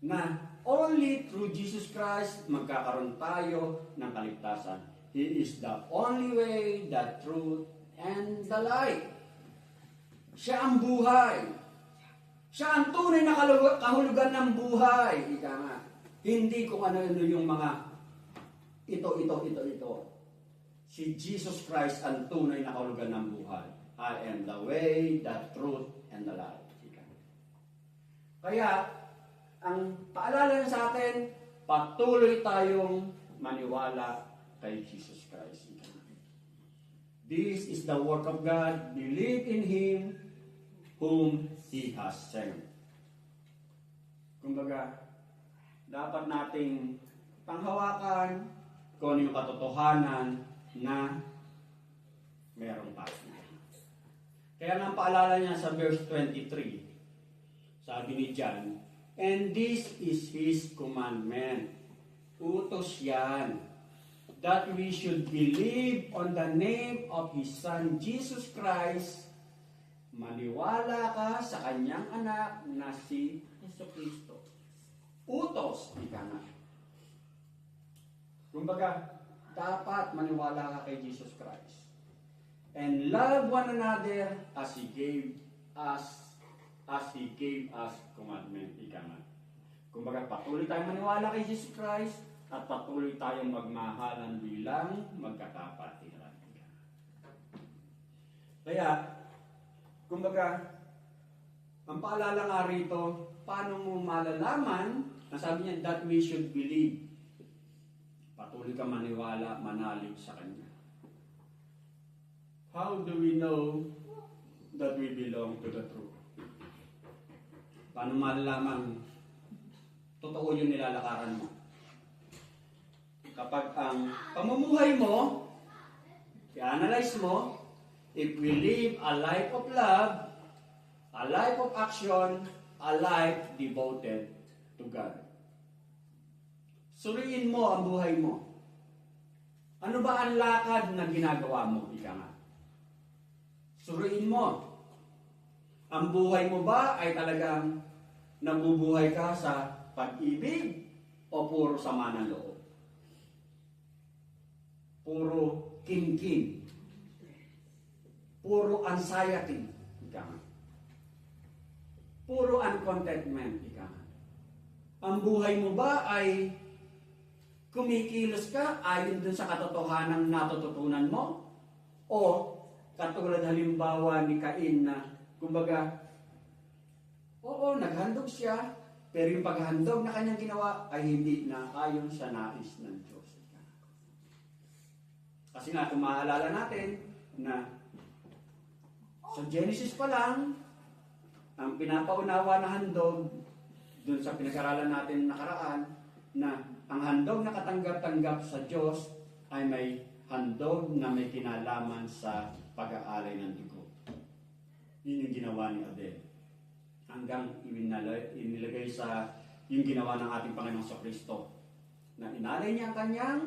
Speaker 1: Na only through Jesus Christ magkakaroon tayo ng kaligtasan. He is the only way, the truth, and the light. Siya ang buhay. Siya ang tunay na kahulugan ng buhay. Hindi kung ano-ano yung mga ito. Si Jesus Christ ang tunay na kahulugan ng buhay. I am the way, the truth, and the life. Kaya, ang paalala niya sa atin, patuloy tayong maniwala kay Jesus Christ. This is the work of God. Believe in Him whom He has sent. Kumbaga, dapat nating panghawakan kung ano yung katotohanan na meron tayo. Kaya nga paalala niya sa verse 23, sabi ni John, and this is His commandment. Utos yan, that we should believe on the name of His Son, Jesus Christ. Maniwala ka sa Kanyang anak na si Jesucristo. Utos, ika nga. Kumbaga, dapat maniwala ka kay Jesus Christ. And love one another as He gave us commandment. Ika nga. Kumbaga, patuloy tayong maniwala kay Jesus Christ at patuloy tayong magmahalan bilang magkakapatiran. Kaya, kumbaga, ang paalala nga rito, paano mo malalaman, nasabi niya, that we should believe. Patuloy ka maniwala, manalig sa Kanya. How do we know that we belong to the truth? Paano malalaman totoo yung nilalakaran mo? Kapag ang pamumuhay mo, i-analyze mo, if we live a life of love, a life of action, a life devoted to God. Suriin mo ang buhay mo. Ano ba ang lakad na ginagawa mo? Ika nga. Suriin mo. Ang buhay mo ba ay talagang nabubuhay ka sa pag-ibig o puro sama ng loob? Puro kin-kin. Puro anxiety. Ika nga. Puro uncontentment. Ika nga. Ang buhay mo ba ay kumikilos ka ayon dun sa katotohanan natututunan mo? O katulad halimbawa ni Cain na kumbaga, oo, naghandog siya, pero yung paghandog na kanyang ginawa ay hindi na ayon sa nais ng Diyos. Kasi nga, kung maalala natin na sa Genesis pa lang, ang pinapaunawa na handog, dun sa pinag-aralan natin nakaraan, na ang handog na katanggap-tanggap sa Diyos ay may handog na may kinalaman sa pag-aalay ng dugo. Yun yung ginawa ni Abel. Hanggang inilagay sa yung ginawa ng ating Panginoong Jesucristo. Na inalay niya ang kanyang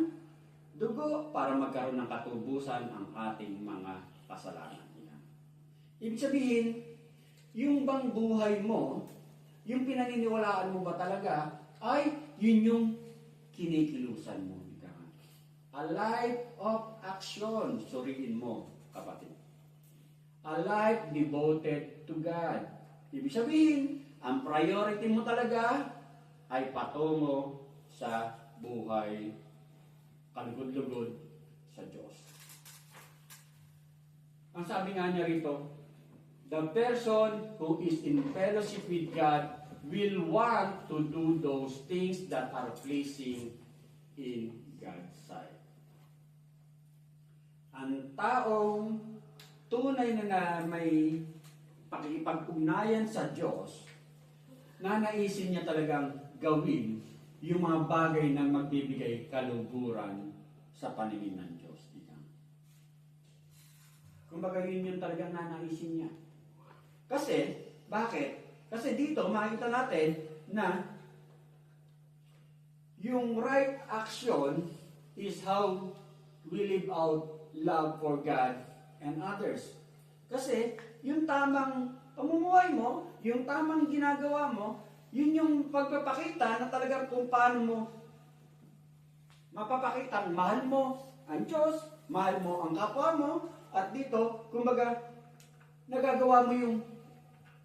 Speaker 1: dugo para magkaroon ng katubusan ang ating mga kasalanan. Ibig sabihin, yung bang buhay mo, yung pinaniniwalaan mo ba talaga, ay yun yung kinikilusan mo. A life of action. Suriin mo, kapatid. A life devoted to God. Ibig sabihin, ang priority mo talaga ay patungo sa buhay kalugod-lugod sa Diyos. Ang sabi nga niya rito, the person who is in fellowship with God will want to do those things that are pleasing in God's sight. Ang taong tunay na may pakikipag-ugnayan sa Diyos, na naisin niya talagang gawin yung mga bagay na magbibigay kaluguran sa paningin ng Diyos. Kumbaga yun yung talagang nanaisin niya. Kasi, bakit? Kasi dito makikita natin na yung right action is how we live out love for God and others. Kasi, yung tamang pamumuhay mo, yung tamang ginagawa mo, yun yung pagpapakita na talagang kung paano mo mapapakita mahal mo ang Diyos, mahal mo ang kapwa mo, at dito, kumbaga, nagagawa mo yung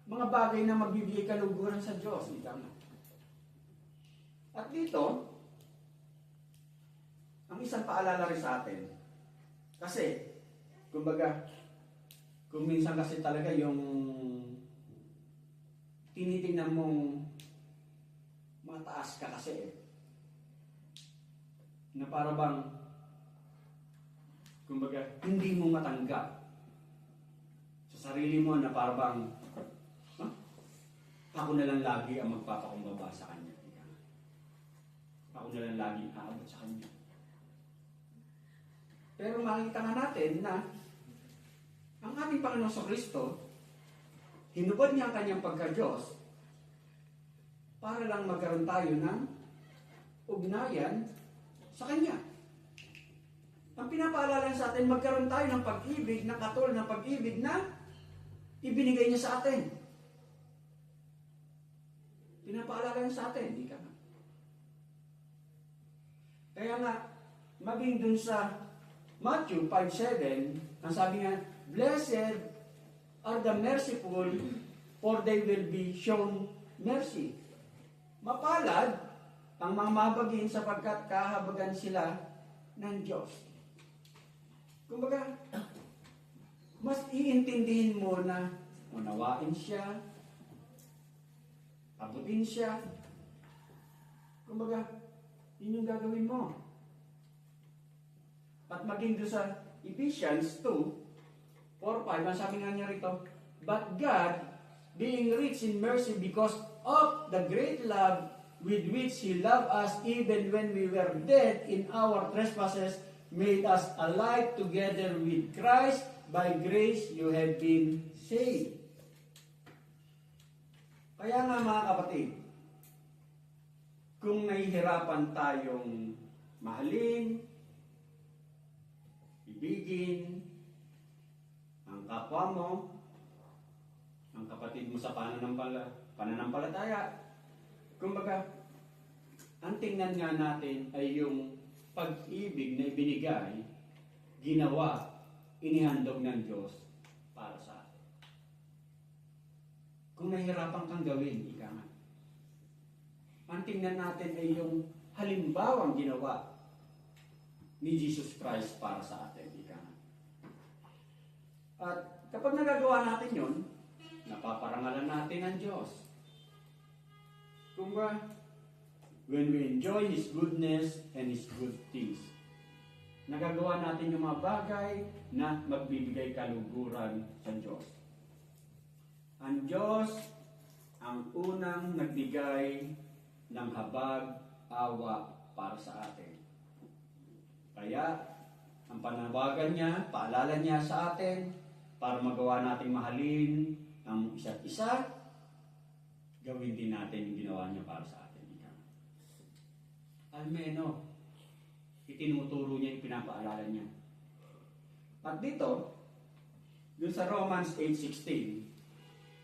Speaker 1: mga bagay na magbibigay kaluguran sa Diyos. At dito, ang isang paalala rin sa atin, kasi, kumbaga, kung minsan kasi talaga yung tinitingnan mong mataas ka kasi na para bang, kumbaga, hindi mo matanggap sa sarili mo na para bang, ako na lang lagi ang magpapakumbaba sa kanya. Ako na lang lagi aabot sa kanya. Pero makikita nga natin na ang ating Panginoon sa Kristo, hinubad niya ang kanyang pagka-Diyos para lang magkaroon tayo ng ugnayan sa Kanya. Ang pinapaalala sa atin, magkaroon tayo ng pag-ibig na katulad ng pag-ibig na ibinigay niya sa atin. Pinapaalala niya sa atin, di ka nga. Kaya nga, maging dun sa Matthew 5:7, ang sabi nga, blessed are the merciful, for they will be shown mercy. Mapalad ang mga mabagin sapagkat kahabagan sila ng Diyos. Kumbaga, mas iintindihin mo na unawain siya, abutin siya. Kumbaga, yun yung gagawin mo. At maging doon sa Ephesians 2:4-5, ang sabi nga niya rito, but God, being rich in mercy because of the great love with which He loved us even when we were dead in our trespasses, made us alive together with Christ. By grace you have been saved. Kaya nga mga kapatid, kung nahihirapan tayong mahalin, ibigin ang kapwa mo, ang kapatid mo sa pananampalataya. Kumbaga, ang tingnan nga natin ay yung pag-ibig na ibinigay, ginawa, inihandog ng Diyos para sa atin. Kung nahihirapan kang gawin, ika nga. Ang tingnan natin ay yung halimbawang ginawa ni Jesus Christ para sa atin. Ika nga. At kapag nagagawa natin yun, napaparangalan natin ang Diyos. Kung ba, when we enjoy His goodness and His good things, nagagawa natin yung mga bagay na magbibigay kaluguran sa Diyos. Ang Diyos ang unang nagbigay ng habag, awa para sa atin. Kaya, ang panawagan niya, paalala niya sa atin, para magawa nating mahalin ang isa't isa, gawin din natin yung ginawa niya para sa atin. Almeno, itinuturo niya yung pinapaalala niya. At dito, dun sa Romans 8:16,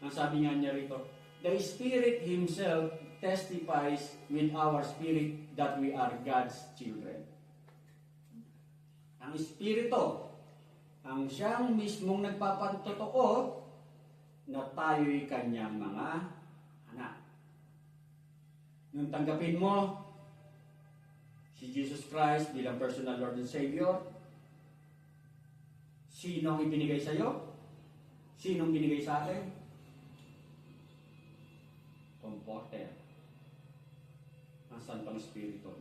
Speaker 1: ang sabi nga niya rito, the Spirit Himself testifies with our spirit that we are God's children. Ang Espiritu, ang siyang mismong nagpapatotoo na tayo'y kanyang mga anak. Nung tanggapin mo si Jesus Christ bilang personal Lord and Savior, sino ang ibinigay sa iyo? Sino ang binigay sa atin? Comforter. Ang Santong Espiritu.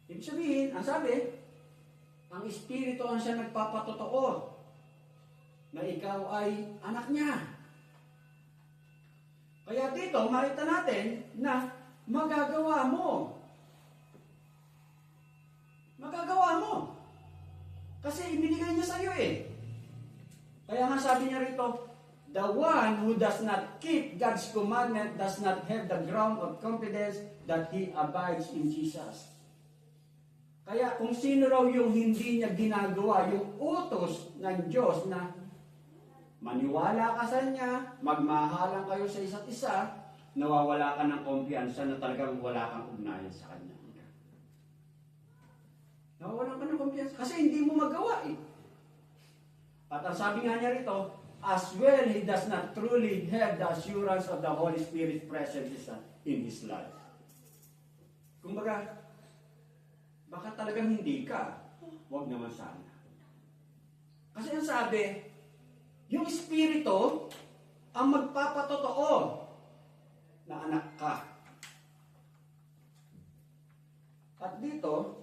Speaker 1: Ibig sabihin, ang sabi, ang Espiritu ang siya nagpapatotoo na ikaw ay anak niya. Kaya dito, makita natin na magagawa mo. Magagawa mo. Kasi ibinigay niya sa iyo eh. Kaya nga sabi niya rito, the one who does not keep God's commandment does not have the ground of confidence that he abides in Jesus. Kaya kung sino raw yung hindi niya ginagawa, yung utos ng Diyos na maniwala ka sa Niya, magmahalan kayo sa isa't isa, nawawala ka ng kumpiyansa na talagang wala kang ugnayan sa Kanya. Nawawalan ka ng kumpiyansa kasi hindi mo magawa eh. At ang sabi nga niya rito, as well he does not truly have the assurance of the Holy Spirit present in his life. Kumbaga, baka talagang hindi ka. Huwag naman sana. Kasi ang sabi, yung Espiritu ang magpapatotoo na anak ka. At dito,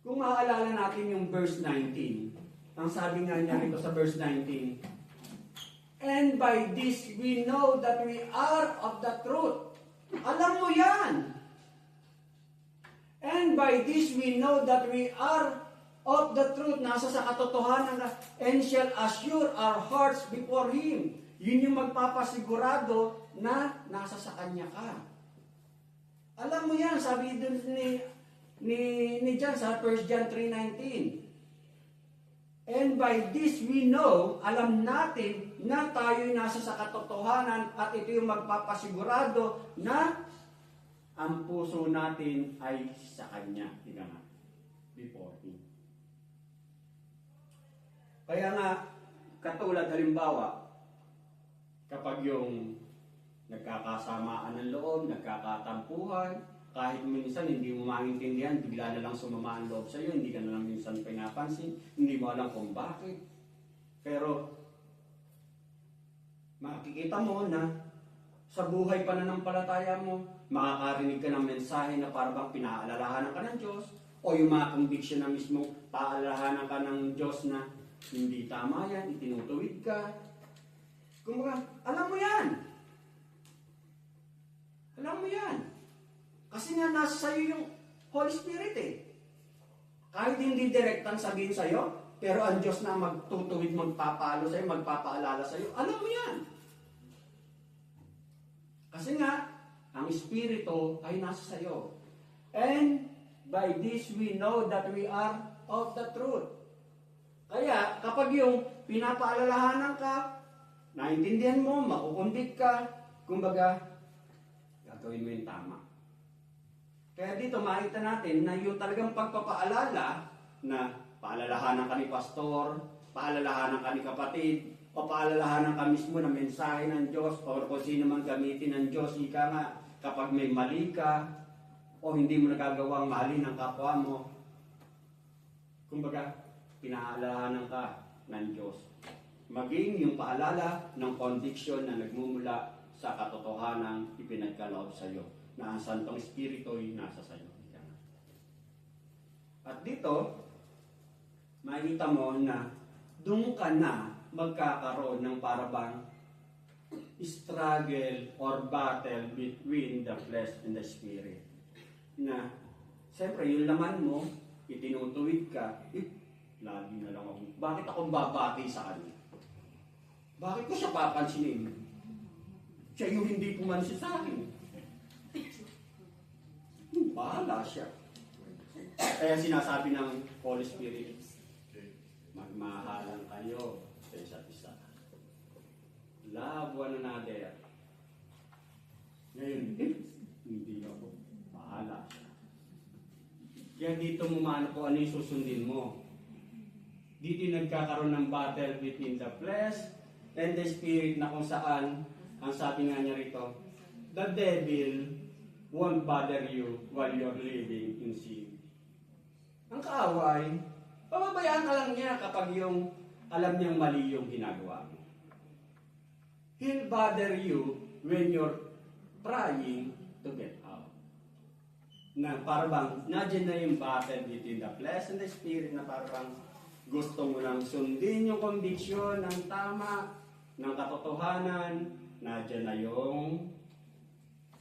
Speaker 1: kung maaalala natin yung verse 19, ang sabi nga niya rito sa verse 19, and by this we know that we are of the truth. Alam mo yan. And by this we know that we are of the truth. Nasa sa katotohanan na, and shall assure our hearts before Him. Yun yung magpapasigurado na nasa sa Kanya ka. Alam mo yan, sabi dun ni John sa 1 John 3:19. And by this we know, alam natin na tayo'y nasa sa katotohanan at ito yung magpapasigurado na ang puso natin ay sa Kanya. Ika nga, before Him. Kaya nga, katulad halimbawa, kapag yung nagkakasamaan ng loob, nagkakatampuhan, kahit minsan hindi mo maintindihan, bigla na lang sumama ang loob sa'yo, hindi ka na lang minsan pinapansin, hindi mo alam kung bakit. Pero, makikita mo na sa buhay pananampalataya mo, makakarinig ka ng mensahe na parang pinaalalahanan ka ng Diyos, o yung mga conviction na mismo, paalalahanan ka ng Diyos na hindi tama yan, itinutuwid ka. Kumbaga, alam mo yan. Alam mo yan. Kasi nga nasa sa'yo yung Holy Spirit eh. Kahit hindi direktang sabihin sa'yo, pero ang Diyos na magtutuwid, magpapalo sa'yo, magpapaalala sa'yo, alam mo yan. Kasi nga, ang Espiritu ay nasa sa'yo. And by this we know that we are of the truth. Kaya, kapag yung pinapaalalahanan ka, naintindihan mo, makukundik ka, kumbaga, gagawin mo yung tama. Kaya dito makita natin na yung talagang pagpapaalala na paalalahanan ka ni pastor, paalalahanan ka ni kapatid, o paalalahanan ka mismo na mensahe ng Diyos o kung sino man gamitin ng Diyos, ika nga, kapag may mali ka o hindi mo nagagawang mahalin ang kapwa mo, kumbaga, pinaalalahanan ka ng Diyos. Maging yung paalala ng conviction na nagmumula sa katotohanan ipinagkaloob sa iyo, na ang Santong Espiritu ay nasa sa iyo. At dito, makikita mo na doon ka na magkakaroon ng parabang struggle or battle between the flesh and the spirit. Na, siyempre, yung laman mo, itinutuwid ka, lagi na lang ako. Bakit ako babati sa kanya? Bakit ko siya papansinin? Siya yung hindi pumansin sa akin. Bahala siya. Kaya sinasabi ng Holy Spirit, magmahalan kayo sa isa't isa. Love one another. Ngayon, hindi ako. Bahala siya. Kaya dito mo maano kung ano yung susundin mo. Dito nagkakaroon ng battle between the flesh and the spirit na kung saan, ang sabi nga niya rito, the devil won't bother you while you're living in sin. Ang kaaway, pababayaan ka lang niya kapag yung alam niyang mali yung ginagawa mo. He'll bother you when you're trying to get out. Na parang, nadyan na yung battle between the flesh and the spirit na parang gusto mo lang sundin yung conviction ng tama, ng katotohanan, nadyan na yung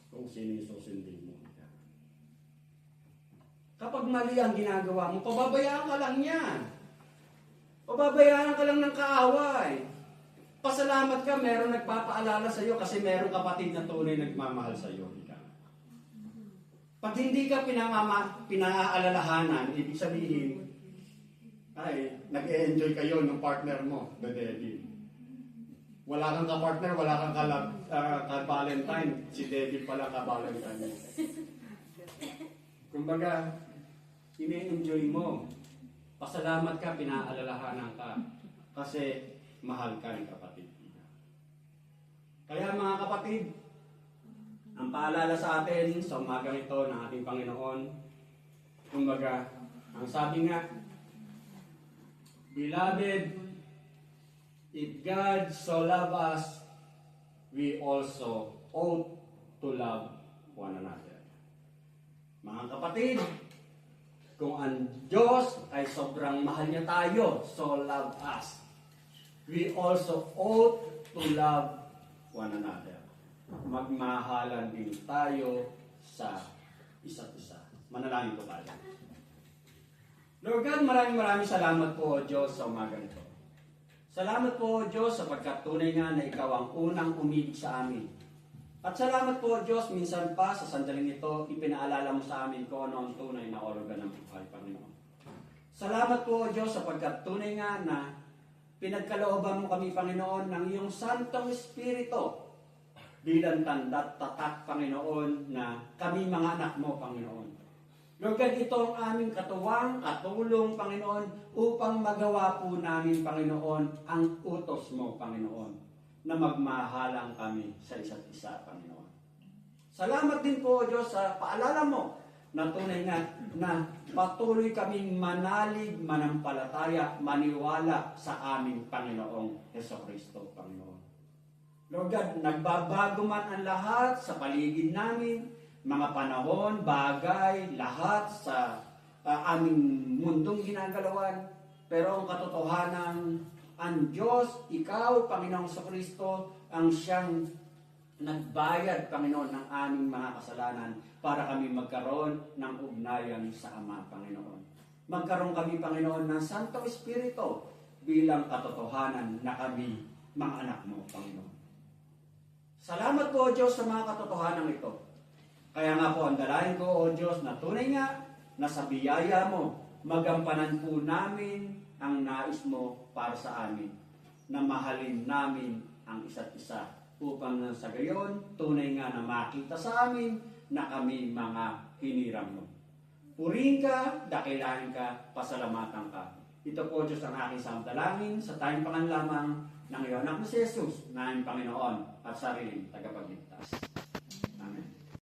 Speaker 1: kung sino yung susundin mo. Kapag mali ang ginagawa mo, pababayaan ka lang yan. Pababayaan ka lang ng kaaway. Pasalamat ka, meron nagpapaalala sa iyo kasi meron kapatid na tunay nagmamahal sa iyo. Pag hindi ka pinaalalahanan, ibig sabihin, ay, nag-e-enjoy kayo ng partner mo, the devil. Wala kang ka-partner, wala kang ka-valentine. Si devil pala ka-valentine. Kumbaga, ine-enjoy mo. Pasalamat ka, pinaalalahanan ka. Kasi mahal ka ng kapatid. Kaya mga kapatid, Ang paalala sa atin sa umagang ito ng ating Panginoon, kumbaga, ang sabi nga, Beloved, if God so love us, we also ought to love one another. Mga kapatid, kung ang Diyos ay sobrang mahal niya tayo, so love us, we also ought to love one another. Magmahalan din tayo sa isa't isa. Manalangin po tayo. Lord God, maraming salamat po, O Diyos, sa umaga nito. Salamat po, O Diyos, sapagkat tunay nga na Ikaw ang unang umibig sa amin. At salamat po, O Diyos, minsan pa sa sandaling ito, ipinaalala mo sa amin kung ano ang tunay na orogan ng buhay, Panginoon. Salamat po, O Diyos, sapagkat tunay nga na pinagkalooban mo kami, Panginoon, ng iyong Santong Espiritu bilang tanda't tatak, Panginoon, na kami mga anak mo, Panginoon. Lord God, ito ang aming katuwang, katulong, Panginoon, upang magawa po namin, Panginoon, ang utos mo, Panginoon, na magmahalang kami sa isa't isa, Panginoon. Salamat din po, O Diyos, sa paalala mo na tunay nga na patuloy kaming manalig, manampalataya, maniwala sa aming Panginoong Hesukristo, Panginoon. Lord God, nagbabago man ang lahat sa paligid namin, mga panahon, bagay, lahat sa aming mundong ginagalawan. Pero ang katotohanan, ang Diyos, Ikaw, Panginoong Hesukristo, ang siyang nagbayad, Panginoon, ng aming mga kasalanan para kami magkaroon ng ugnayan sa Ama, Panginoon. Magkaroon kami, Panginoon, ng Santong Espiritu bilang katotohanan na kami mga anak mo, Panginoon. Salamat po, O Diyos, sa mga katotohanan ito. Kaya nga po, ang dalahin ko, O Diyos, na tunay nga na sa biyaya mo, magampanan po namin ang nais mo para sa amin, na mahalin namin ang isa't isa, upang nang sa gayon, tunay nga na makita sa amin na kami mga hinirang mo. Purihin ka, dakilahin ka, pasalamatan ka. Ito po, Diyos, ang aking samtalangin sa tayong panganlamang ng iyong anak na si Jesus, na aming Panginoon at sariling tagapagligtas.